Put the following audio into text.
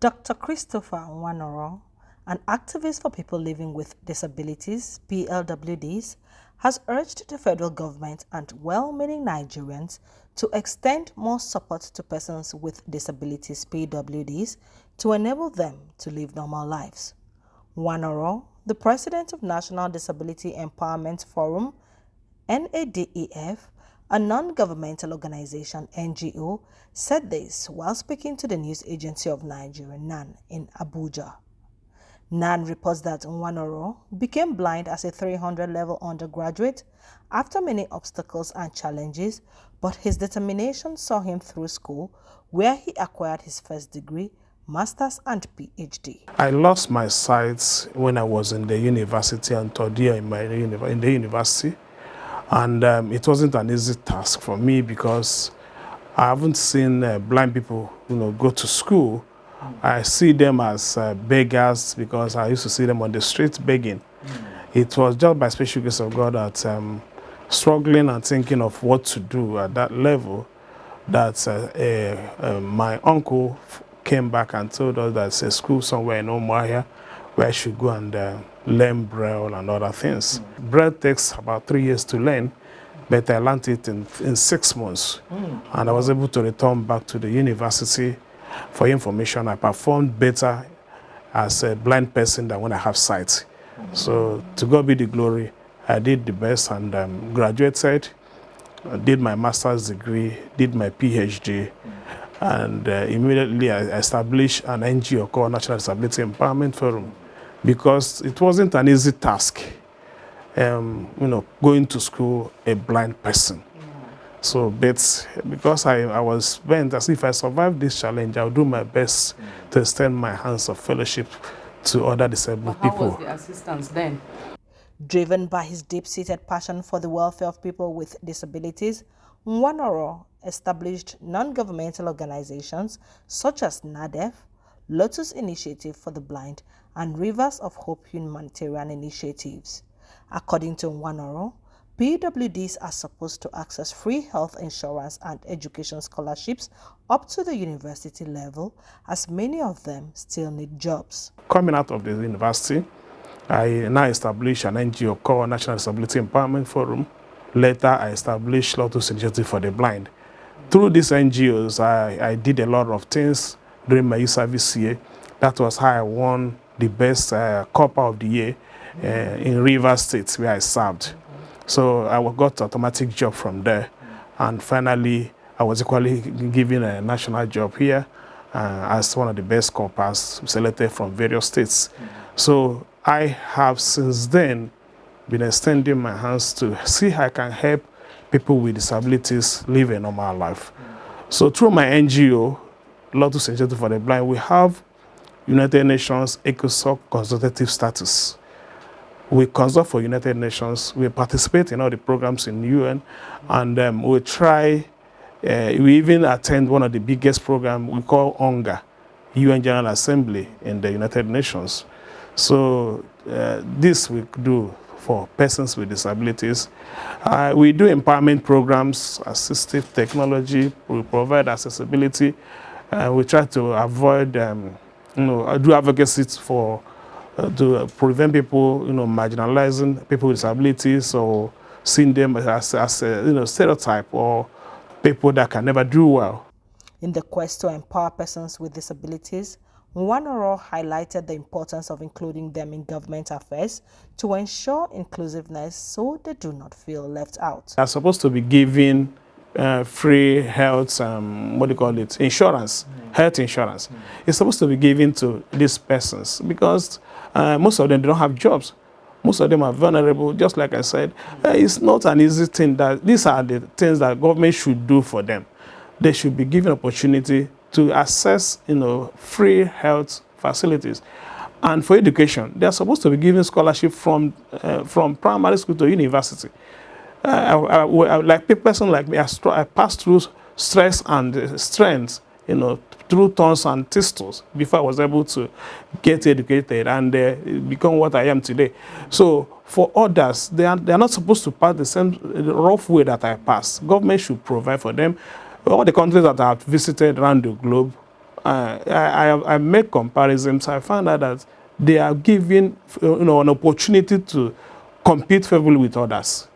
Dr. Christopher Nwanoro, an activist for people living with disabilities, PWDs, has urged the federal government and well-meaning Nigerians to extend more support to persons with disabilities, PWDs, to enable them to live normal lives. Nwanoro, the president of National Disability Empowerment Forum, NADEF, a non-governmental organization (NGO), said this while speaking to the news agency of Nigeria, NAN, in Abuja. NAN reports that Nwanoro became blind as a 300-level undergraduate after many obstacles and challenges, but his determination saw him through school, where he acquired his first degree, master's and PhD. I lost my sight when I was in the university and third year in the university. And it wasn't an easy task for me because I haven't seen blind people, go to school. I see them as beggars because I used to see them on the street begging. It was just by special grace of God that struggling and thinking of what to do at that level that my uncle came back and told us that there's a school somewhere in Umuahia where I should go and learn Braille and other things. Braille takes about 3 years to learn, but I learned it in 6 months. And I was able to return back to the university for information. I performed better as a blind person than when I have sight. So to God be the glory, I did the best and graduated, did my master's degree, did my PhD, and immediately I established an NGO called National Disability Empowerment Forum because it wasn't an easy task, going to school a blind person. So, but because I was bent as if I survived this challenge, I'll do my best to extend my hands of fellowship to other disabled people. How was the assistance then? Driven by his deep-seated passion for the welfare of people with disabilities, Nwanoro established non-governmental organizations such as NADEF, Lotus Initiative for the Blind, and Rivers of Hope humanitarian initiatives. According to Nwanoro, PWDs are supposed to access free health insurance and education scholarships up to the university level, as many of them still need jobs. Coming out of the university, I now established an NGO called National Disability Empowerment Forum. Later, I established Lotus Initiative for the Blind. Through these NGOs, I did a lot of things during my youth service year. That was how I won the best Copper of the Year in Rivers State, where I served. So I got an automatic job from there. And finally, I was equally given a national job here as one of the best coppers selected from various states. So I have since then been extending my hands to see how I can help people with disabilities live a normal life. So through my NGO, Lotus Initiative for the Blind, we have United Nations ECOSOC consultative status. We consult for United Nations, we participate in all the programs in the UN, and we try, we even attend one of the biggest programs we call UNGA, UN General Assembly in the United Nations. So this we do for persons with disabilities. We do empowerment programs, assistive technology, we provide accessibility, we try to avoid, do advocacy for to prevent people, marginalizing people with disabilities or seeing them as a, stereotype or people that can never do well. In the quest to empower persons with disabilities, Nwanoro highlighted the importance of including them in government affairs to ensure inclusiveness so they do not feel left out. They're supposed to be given free health, insurance, health insurance. It's supposed to be given to these persons because most of them don't have jobs. Most of them are vulnerable, just like I said. It's not an easy thing. These are the things that government should do for them. They should be given opportunity to access, free health facilities. And for education, they're supposed to be given scholarship from primary school to university. Like a person like me, I passed through stress and strength, through thorns and thistles before I was able to get educated and become what I am today. So for others, they are not supposed to pass the same rough way that I passed. Government should provide for them. All the countries that I have visited around the globe, I make comparisons. I found out that they are given an opportunity to compete favorably with others.